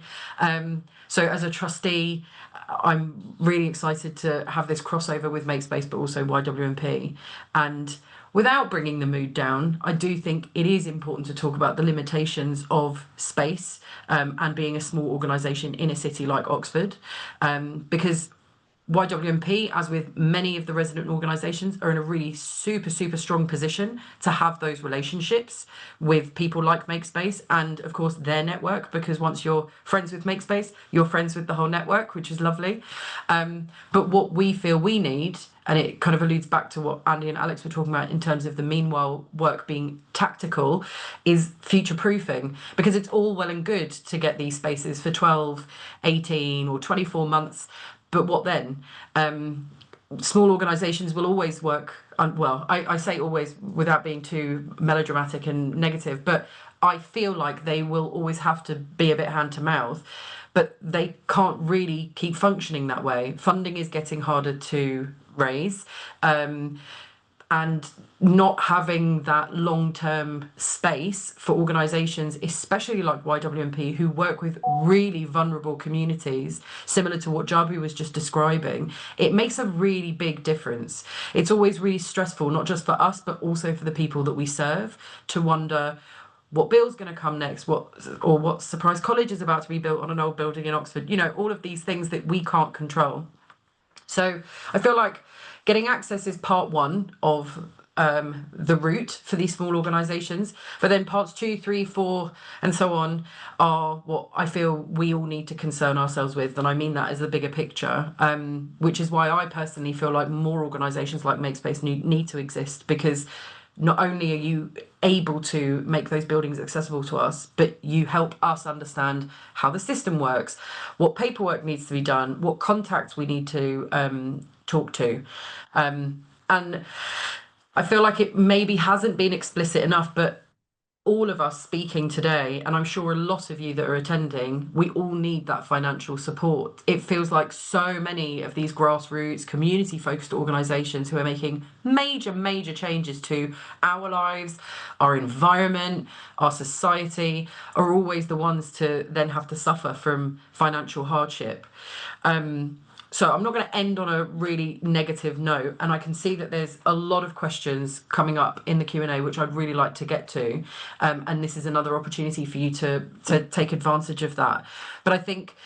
So as a trustee, I'm really excited to have this crossover with Makespace, but also YWMP. And without bringing the mood down, I do think it is important to talk about the limitations of space and being a small organisation in a city like Oxford, because YWMP, as with many of the resident organisations, are in a really super strong position to have those relationships with people like Makespace and, of course, their network, because once you're friends with Makespace, you're friends with the whole network, which is lovely. But what we feel we need, and it kind of alludes back to what Andy and Alex were talking about in terms of the meanwhile work being tactical, is future-proofing, because it's all well and good to get these spaces for 12, 18 or 24 months. But what then? Small organisations will always work, well, I say always without being too melodramatic and negative, but I feel like they will always have to be a bit hand to mouth, but they can't really keep functioning that way. Funding is getting harder to raise. And not having that long-term space for organisations, especially like YWMP, who work with really vulnerable communities, similar to what Jabu was just describing, it makes a really big difference. It's always really stressful, not just for us, but also for the people that we serve, to wonder, what bill's going to come next, what surprise college is about to be built on an old building in Oxford, you know, all of these things that we can't control. So I feel like getting access is part one of the route for these small organisations, but then parts 2, 3, 4, and so on are what I feel we all need to concern ourselves with, and I mean that as the bigger picture, which is why I personally feel like more organisations like Makespace need to exist, because not only are you able to make those buildings accessible to us, but you help us understand how the system works, what paperwork needs to be done, what contacts we need to talk to. And I feel like it maybe hasn't been explicit enough, but all of us speaking today, and I'm sure a lot of you that are attending, we all need that financial support. It feels like so many of these grassroots, community-focused organisations who are making major changes to our lives, our environment, our society, are always the ones to then have to suffer from financial hardship. So I'm not going to end on a really negative note, and I can see that there's a lot of questions coming up in the Q&A, which I'd really like to get to, and this is another opportunity for you to take advantage of that. But I think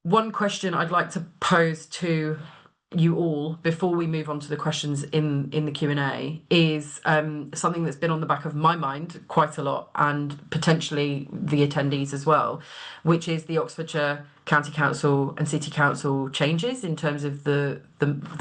one question I'd like to pose to you all before we move on to the questions in the Q&A is something that's been on the back of my mind quite a lot, and potentially the attendees as well, which is the Oxfordshire County Council and City Council changes in terms of the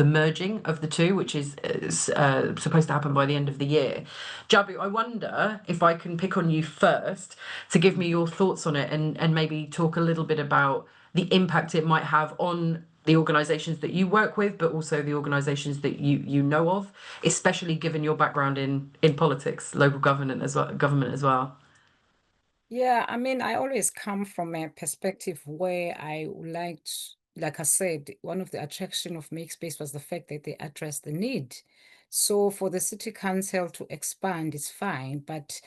merging of the two, which is supposed to happen by the end of the year. Jabu, I wonder if I can pick on you first to give me your thoughts on it, and maybe talk a little bit about the impact it might have on the organisations that you work with, but also the organisations that you know of, especially given your background in politics, local government as well. Yeah, I mean, I always come from a perspective where I liked, like I said, one of the attraction of Makespace was the fact that they address the need. So for the city council to expand is fine, but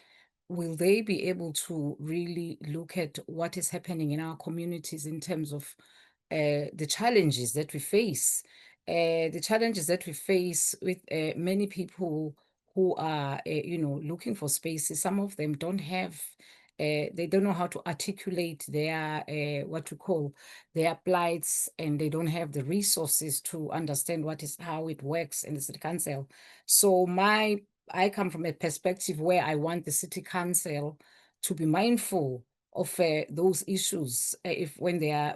will they be able to really look at what is happening in our communities in terms of the challenges that we face? The challenges that we face with many people who are, looking for spaces. Some of them don't have, they don't know how to articulate their, what we call their plights, and they don't have the resources to understand how it works in the city council. So I come from a perspective where I want the city council to be mindful of those issues when they are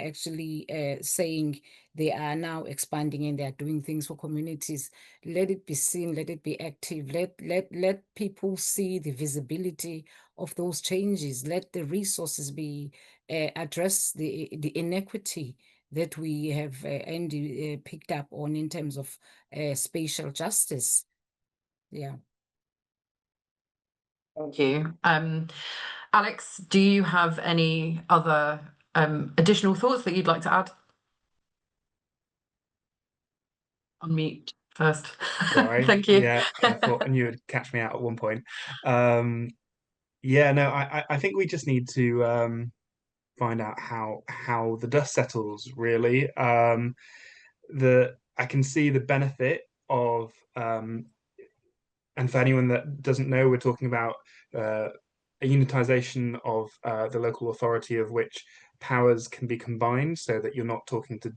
actually saying they are now expanding and they are doing things for communities. Let it be seen, let it be active, let people see the visibility of those changes. Let the resources be address the inequity that we have picked up on in terms of spatial justice. Yeah. Thank you. Alex, do you have any other additional thoughts that you'd like to add? Unmute first. Sorry. Thank you. Yeah, I thought I knew it would catch me out at one point. Yeah, no, I think we just need to find out how the dust settles, really. I can see the benefit of and for anyone that doesn't know, we're talking about a unitization of the local authority, of which powers can be combined, so that you're not talking to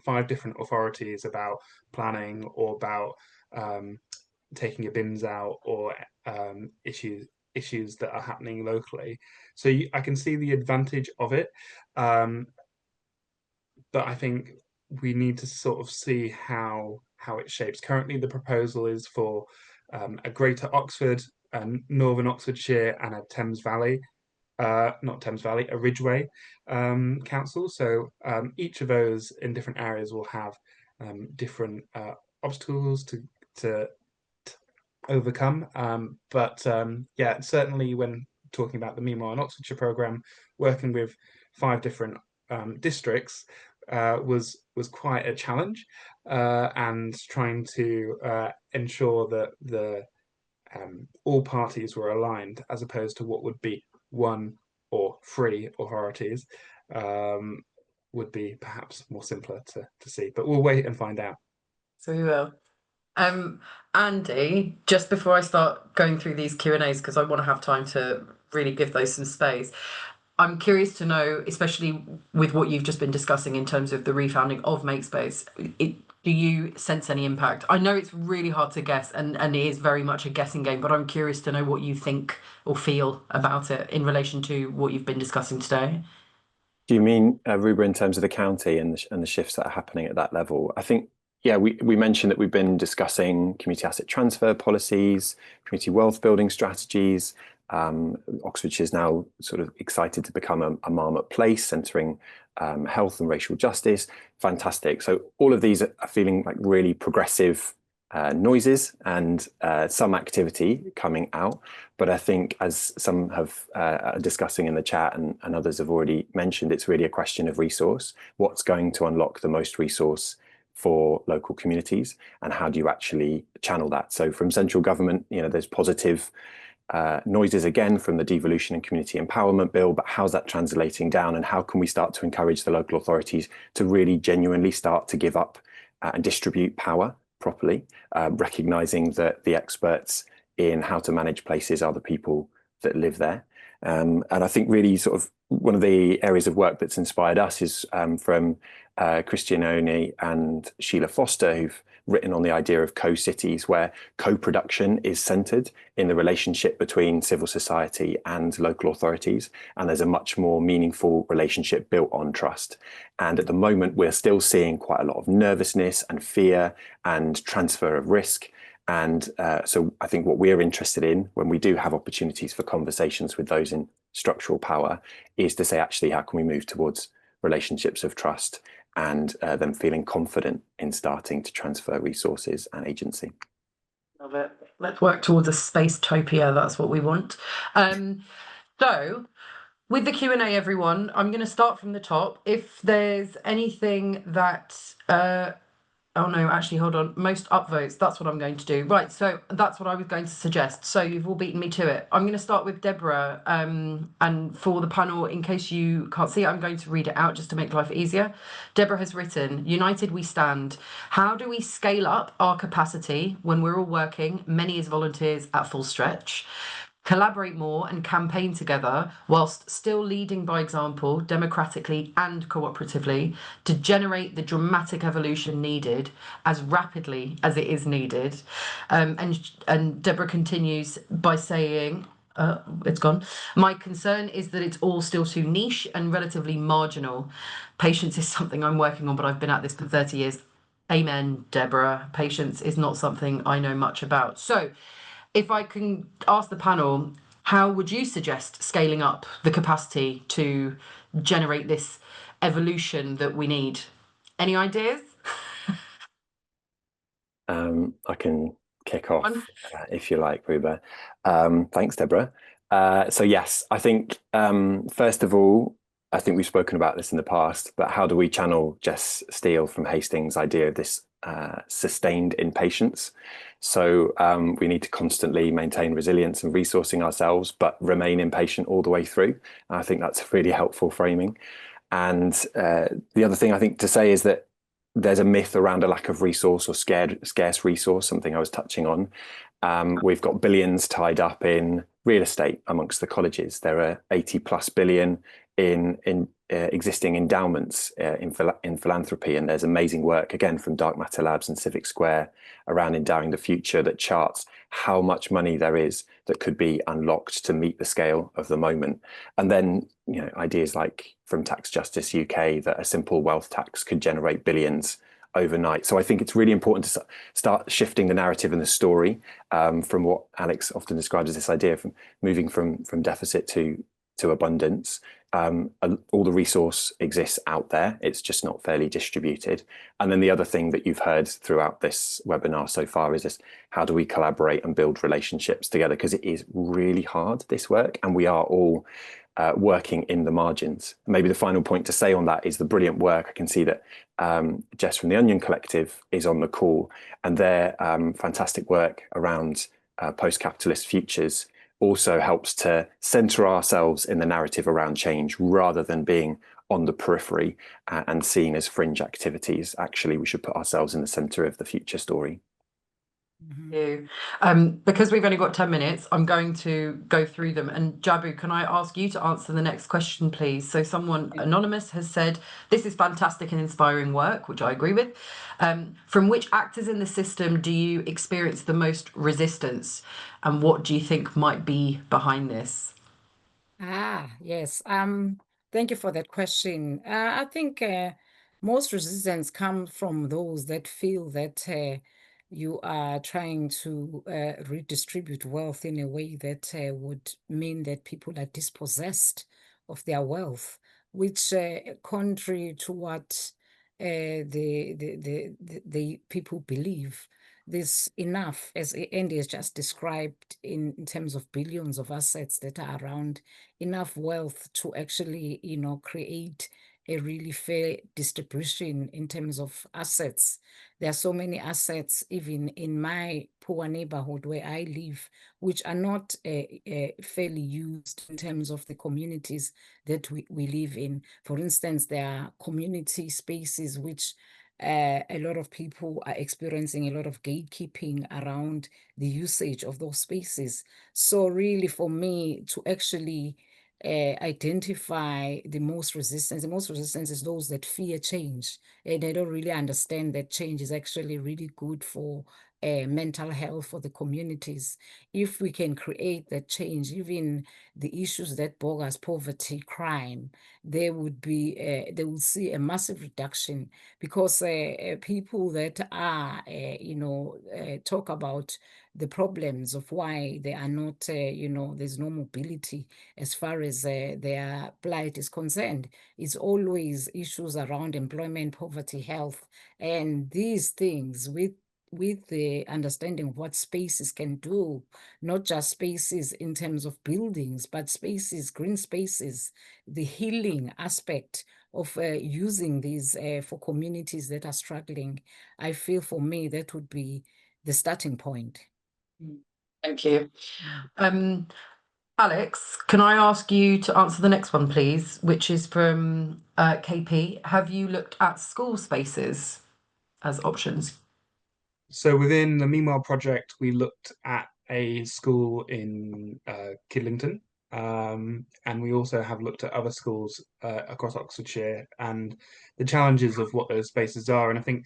five different authorities about planning, or about taking your bins out, or issues that are happening locally. So I can see the advantage of it, but I think we need to sort of see how it shapes. Currently, the proposal is for a Greater Oxford, Northern Oxfordshire, and a Thames Valley, not Thames Valley, a Ridgeway council. So each of those in different areas will have different obstacles to overcome. But yeah, certainly when talking about the Meanwhile in Oxfordshire programme, working with 5 different districts was quite a challenge, and trying to ensure that all parties were aligned, as opposed to what would be 1 or 3 authorities, would be perhaps more simpler to see. But we'll wait and find out. So we will. Um, Andy, just before I start going through these Q&As, because I want to have time to really give those some space, I'm curious to know, especially with what you've just been discussing in terms of the refounding of Makespace, do you sense any impact? I know it's really hard to guess, and it is very much a guessing game, but I'm curious to know what you think or feel about it in relation to what you've been discussing today. Do you mean, Ruba, in terms of the county and the shifts that are happening at that level? I think, yeah, we mentioned that we've been discussing community asset transfer policies, community wealth building strategies. Oxfordshire is now sort of excited to become a marmot place, centering health and racial justice. Fantastic. So all of these are feeling like really progressive noises and some activity coming out. But I think, as some have discussing in the chat and others have already mentioned, it's really a question of resource. What's going to unlock the most resource for local communities, and how do you actually channel that? So from central government, there's positive noises again from the devolution and community empowerment bill, but how's that translating down, and how can we start to encourage the local authorities to really genuinely start to give up and distribute power properly, recognizing that the experts in how to manage places are the people that live there. And I think really sort of one of the areas of work that's inspired us is from Christian Oni and Sheila Foster, who've written on the idea of co-cities, where co-production is centered in the relationship between civil society and local authorities. And there's a much more meaningful relationship built on trust. And at the moment, we're still seeing quite a lot of nervousness and fear and transfer of risk. And so I think what we're interested in when we do have opportunities for conversations with those in structural power is to say, actually, how can we move towards relationships of trust and them feeling confident in starting to transfer resources and agency. Love it. Let's work towards a space-topia. That's what we want. So with the Q&A, everyone, I'm going to start from the top. If there's anything that... oh no, actually, hold on. Most upvotes, that's what I'm going to do. Right, so that's what I was going to suggest. So you've all beaten me to it. I'm going to start with Deborah. And for the panel, in case you can't see it, I'm going to read it out just to make life easier. Deborah has written, "United we stand. How do we scale up our capacity when we're all working, many as volunteers at full stretch? Collaborate more and campaign together whilst still leading by example, democratically and cooperatively, to generate the dramatic evolution needed as rapidly as it is needed." And Deborah continues by saying, it's gone. "My concern is that it's all still too niche and relatively marginal. Patience is something I'm working on, but I've been at this for 30 years. Amen, Deborah. Patience is not something I know much about." So if I can ask the panel, how would you suggest scaling up the capacity to generate this evolution that we need? Any ideas? I can kick off if you like, Ruba. Thanks, Deborah. So yes, I think first of all, I think we've spoken about this in the past, but how do we channel Jess Steele from Hastings' idea of this sustained impatience? So we need to constantly maintain resilience and resourcing ourselves, but remain impatient all the way through. And I think that's a really helpful framing. And the other thing I think to say is that there's a myth around a lack of resource or scarce resource, something I was touching on. We've got billions tied up in real estate amongst the colleges. There are 80 plus billion in existing endowments in philanthropy, and there's amazing work again from Dark Matter Labs and Civic Square around endowing the future that charts how much money there is that could be unlocked to meet the scale of the moment. And then ideas like from Tax Justice UK that a simple wealth tax could generate billions overnight. So I think it's really important to start shifting the narrative and the story from what Alex often describes as this idea from moving from deficit to abundance. All the resource exists out there. It's just not fairly distributed. And then the other thing that you've heard throughout this webinar so far is this: how do we collaborate and build relationships together? Because it is really hard, this work, and we are all working in the margins. Maybe the final point to say on that is the brilliant work. I can see that Jess from the Onion Collective is on the call, and their fantastic work around post-capitalist futures also helps to center ourselves in the narrative around change rather than being on the periphery and seen as fringe activities. Actually, we should put ourselves in the center of the future story. you. Because we've only got 10 minutes, I'm going to go through them. And Jabu, can I ask you to answer the next question, please? So someone anonymous has said, this is fantastic and inspiring work, which I agree with. From which actors in the system do you experience the most resistance? And what do you think might be behind this? Yes. Thank you for that question. I think most resistance come from those that feel that you are trying to redistribute wealth in a way that would mean that people are dispossessed of their wealth, which contrary to what the people believe. There's enough, as Andy has just described, in terms of billions of assets that are around, enough wealth to actually, create a really fair distribution in terms of assets. There are so many assets, even in my poor neighborhood where I live, which are not fairly used in terms of the communities that we live in. For instance, there are community spaces which a lot of people are experiencing a lot of gatekeeping around the usage of those spaces. So really, for me to actually identify the most resistance is those that fear change, and they don't really understand that change is actually really good for mental health for the communities. If we can create that change, even the issues that bog us, poverty, crime, they would see a massive reduction, because people that are, talk about the problems of why they are not, there's no mobility as far as their plight is concerned. It's always issues around employment, poverty, health, and these things with the understanding of what spaces can do, not just spaces in terms of buildings, but spaces, green spaces, the healing aspect of using these for communities that are struggling. I feel for me that would be the starting point. Thank you. Alex, can I ask you to answer the next one, please, which is from KP. Have you looked at school spaces as options? So within the Meanwhile project, we looked at a school in Kidlington, and we also have looked at other schools across Oxfordshire and the challenges of what those spaces are. And I think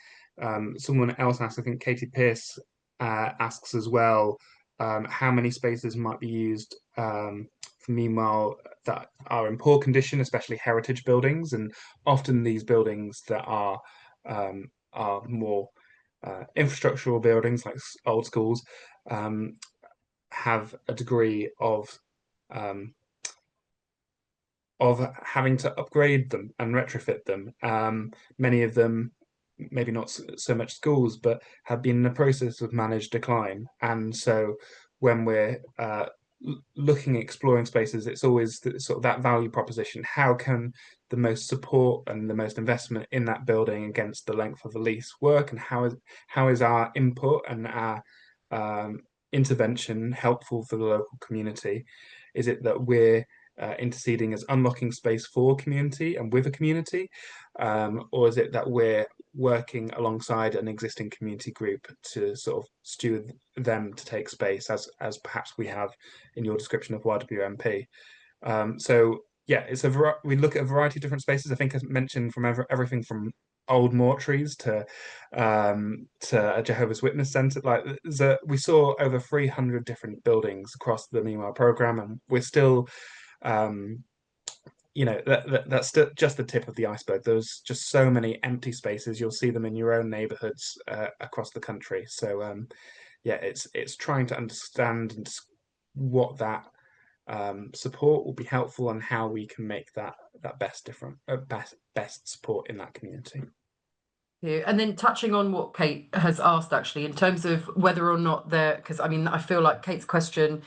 someone else asked, I think Katie Pierce asks as well, how many spaces might be used for Meanwhile that are in poor condition, especially heritage buildings, and often these buildings that are more infrastructural buildings like old schools have a degree um, of having to upgrade them and retrofit them. Many of them, maybe not so much schools, but have been in the process of managed decline. And so when we're looking at exploring spaces, it's always sort of that value proposition. How can the most support and the most investment in that building against the length of the lease work, and how is our input and our intervention helpful for the local community? Is it that we're interceding as unlocking space for community and with a community, or is it that we're working alongside an existing community group to sort of steward them to take space, as perhaps we have in your description of YWMP? So yeah, we look at a variety of different spaces. I think I mentioned from everything from old mortuaries to a Jehovah's Witness centre. Like we saw over 300 different buildings across the Meanwhile programme, and we're still that's still just the tip of the iceberg. There's just so many empty spaces. You'll see them in your own neighbourhoods across the country. So yeah, it's trying to understand what that support will be helpful and how we can make that best support in that community. And then touching on what Kate has asked, actually, in terms of whether or not because I mean, I feel like Kate's question,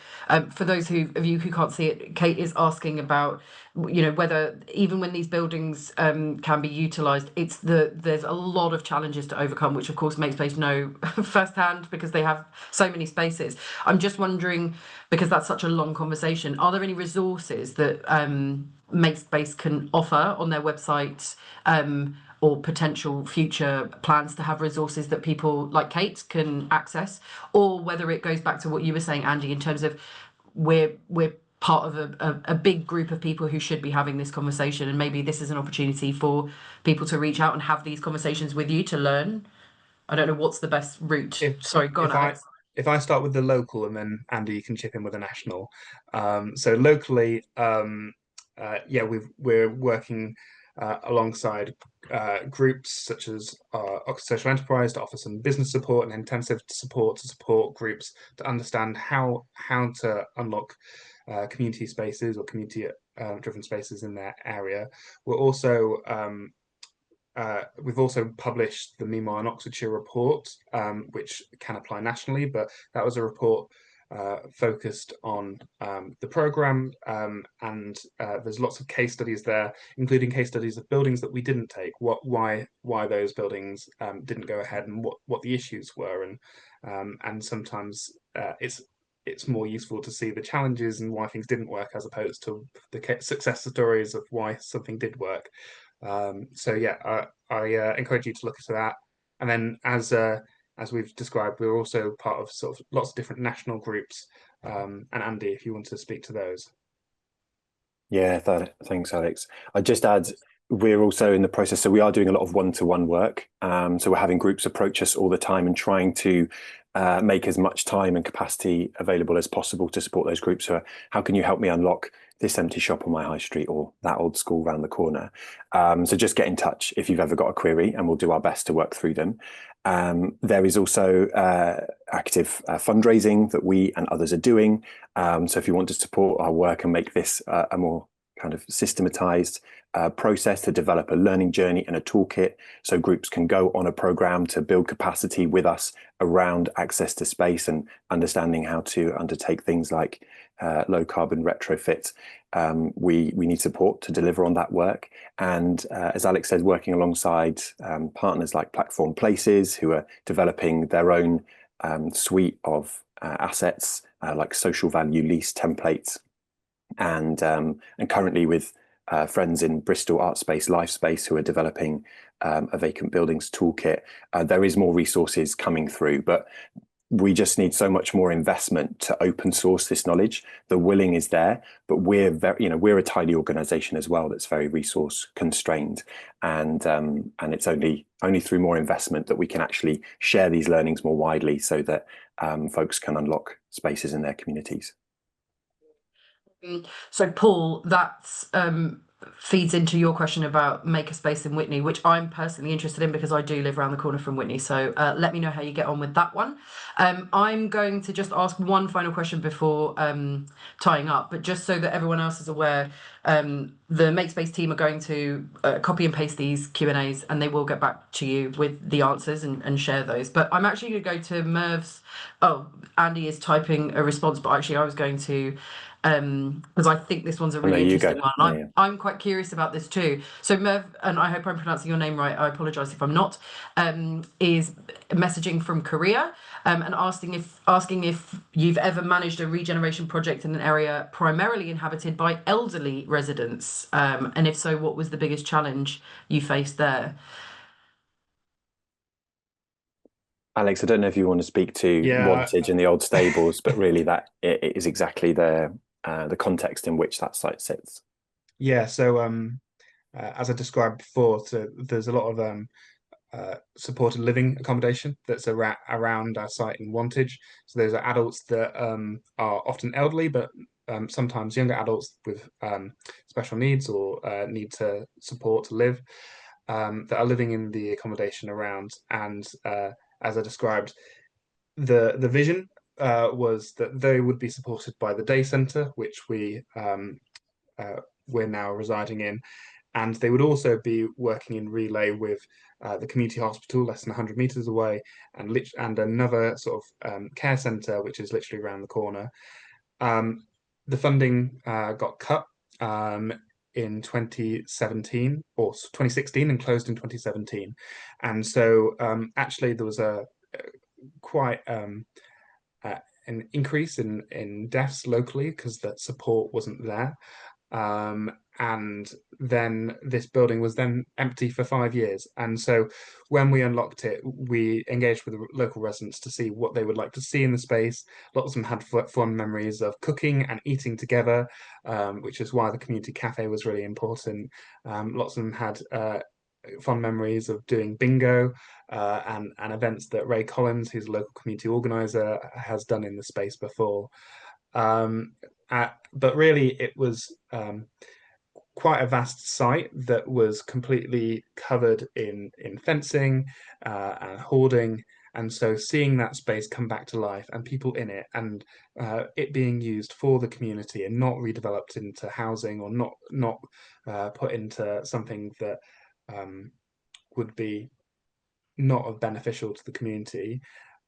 for those of you who can't see it, Kate is asking about, whether even when these buildings can be utilised, there's a lot of challenges to overcome, which of course Makespace know firsthand because they have so many spaces. I'm just wondering, because that's such a long conversation, are there any resources that Makespace can offer on their website or potential future plans to have resources that people like Kate can access, or whether it goes back to what you were saying, Andy, in terms of we're part of a big group of people who should be having this conversation, and maybe this is an opportunity for people to reach out and have these conversations with you to learn. I don't know what's the best route. Sorry, go on, if I Alex. if I start with the local, and then Andy, you can chip in with the national. So locally, yeah, we're working alongside groups such as Oxford Social Enterprise to offer some business support and intensive support to support groups to understand how to unlock community spaces or community driven spaces in their area. We're also we've also published the Memoir in Oxfordshire report, which can apply nationally, but that was a report focused on the programme, and there's lots of case studies there, including case studies of buildings that we didn't take, why those buildings didn't go ahead, and what the issues were, and sometimes it's more useful to see the challenges and why things didn't work as opposed to the success stories of why something did work. So yeah, I encourage you to look into that. And then as we've described, we're also part of sort of lots of different national groups. And Andy, if you want to speak to those. Yeah, thanks, Alex. I just add, we're also in the process, so we are doing a lot of one-to-one work. So we're having groups approach us all the time and trying to make as much time and capacity available as possible to support those groups. So how can you help me unlock this empty shop on my high street or that old school round the corner? So just get in touch if you've ever got a query, and we'll do our best to work through them. There is also active fundraising that we and others are doing. So if you want to support our work and make this a more kind of systematized process to develop a learning journey and a toolkit so groups can go on a program to build capacity with us around access to space and understanding how to undertake things like low carbon retrofit. We need support to deliver on that work. And as Alex said, working alongside partners like Platform Places, who are developing their own suite of assets like social value lease templates, and currently with friends in Bristol Art Space, Life Space, who are developing a vacant buildings toolkit. There is more resources coming through, but we just need so much more investment to open source this knowledge. The willing is there, but we're we're a tiny organization as well that's very resource constrained, and it's only through more investment that we can actually share these learnings more widely so that folks can unlock spaces in their communities. So Paul, that's feeds into your question about Makerspace in Witney, which I'm personally interested in because I do live around the corner from Witney. So let me know how you get on with that one. I'm going to just ask one final question before tying up, but just so that everyone else is aware, the Makespace team are going to copy and paste these Q&As, and they will get back to you with the answers and share those. But I'm actually going to go to Merv's. Oh, Andy is typing a response, but actually I was going to, because I think this one's a really interesting one. I'm quite curious about this too. So Merv, and I hope I'm pronouncing your name right, I apologise if I'm not, is messaging from Korea, and asking if you've ever managed a regeneration project in an area primarily inhabited by elderly residents, and if so, what was the biggest challenge you faced there? Alex, I don't know if you want to speak to Wantage and the old stables, but really that it is exactly the context in which that site sits. Yeah, so as I described before, so there's a lot of supported living accommodation that's around our site in Wantage. So those are adults that are often elderly, but sometimes younger adults with special needs or need to support to live, that are living in the accommodation around. And as I described, the vision was that they would be supported by the day centre, which we're now residing in, and they would also be working in relay with the community hospital less than 100 meters away, and another sort of care centre which is literally around the corner. The funding got cut in 2017 or 2016 and closed in 2017, and so actually there was a quite an increase in deaths locally because that support wasn't there. and then this building was then empty for 5 years. And so when we unlocked it, we engaged with the local residents to see what they would like to see in the space. Lots of them had fond memories of cooking and eating together, which is why the community cafe was really important. Lots of them had fond memories of doing bingo and events that Ray Collins, who's a local community organizer, has done in the space before. But really, it was quite a vast site that was completely covered in fencing and hoarding. And so seeing that space come back to life and people in it, and it being used for the community and not redeveloped into housing, or not put into something that would be not beneficial to the community,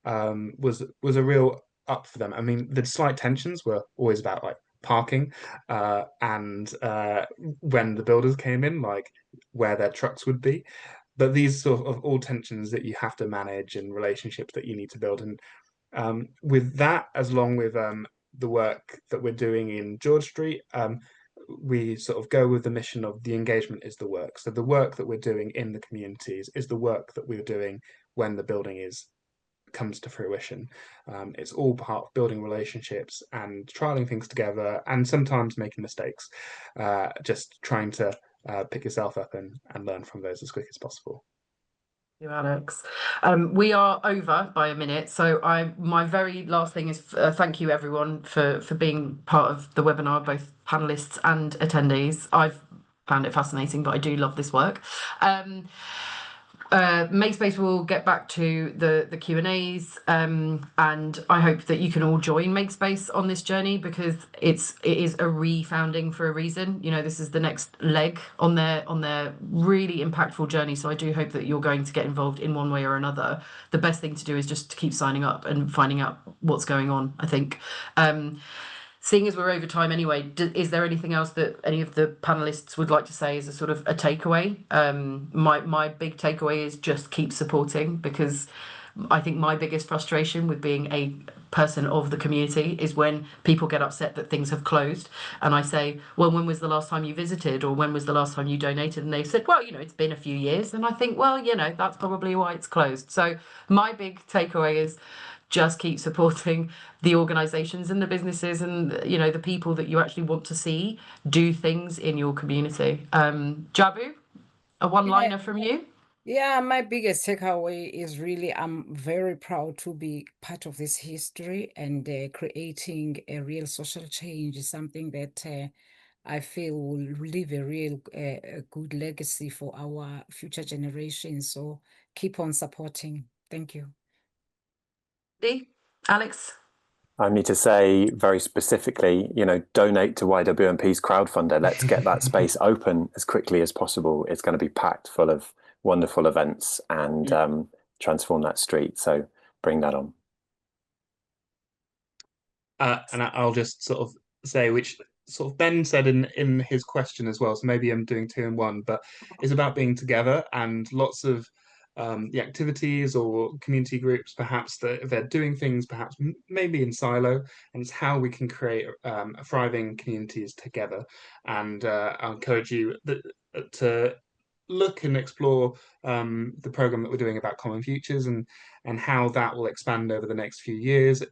was a real up for them. I mean, the slight tensions were always about like parking and when the builders came in, like where their trucks would be. But these sort of all tensions that you have to manage and relationships that you need to build. And with that, as long with the work that we're doing in George Street, we sort of go with the mission of the engagement is the work. So the work that we're doing in the communities is the work that we're doing when the building comes to fruition. It's all part of building relationships and trialing things together, and sometimes making mistakes, just trying to pick yourself up and learn from those as quick as possible. Thank you, Alex. We are over by a minute, so my very last thing is thank you everyone for being part of the webinar, both panelists and attendees. I've found it fascinating, but I do love this work. Makespace will get back to the Q&As, and I hope that you can all join Makespace on this journey, because it is a refounding for a reason. You know, this is the next leg on their really impactful journey. So I do hope that you're going to get involved in one way or another. The best thing to do is just to keep signing up and finding out what's going on, I think. Seeing as we're over time anyway, is there anything else that any of the panelists would like to say as a sort of a takeaway? My big takeaway is just keep supporting, because I think my biggest frustration with being a person of the community is when people get upset that things have closed, and I say, well, when was the last time you visited, or when was the last time you donated? And they said, well, you know, it's been a few years. And I think, well, you know, that's probably why it's closed. So my big takeaway is just keep supporting the organizations and the businesses and, you know, the people that you actually want to see do things in your community. Jabu, a one-liner from you? Yeah, my biggest takeaway is really I'm very proud to be part of this history, and creating a real social change is something that I feel will leave a real a good legacy for our future generations. So keep on supporting. Thank you. Alex? I need to say very specifically, you know, donate to YWMP's crowdfunder. Let's get that space open as quickly as possible. It's going to be packed full of wonderful events and transform that street. So bring that on. And I'll just sort of say, which sort of Ben said in his question as well, so maybe I'm doing two in one, but it's about being together, and lots of the activities or community groups, perhaps they're doing things perhaps maybe in silo, and it's how we can create thriving communities together. And I encourage you to look and explore the program that we're doing about common futures, and how that will expand over the next few years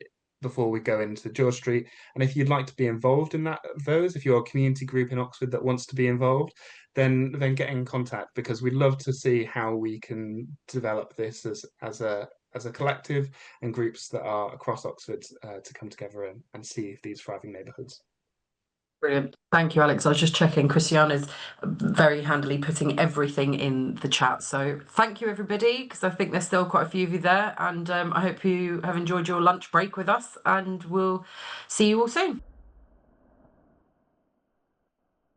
before we go into George Street. And if you'd like to be involved in those, if you're a community group in Oxford that wants to be involved, then get in contact, because we'd love to see how we can develop this as a collective, and groups that are across Oxford to come together and see these thriving neighbourhoods. Brilliant. Thank you, Alex. I was just checking. Christiana's very handily putting everything in the chat. So thank you, everybody, because I think there's still quite a few of you there. And I hope you have enjoyed your lunch break with us, and we'll see you all soon.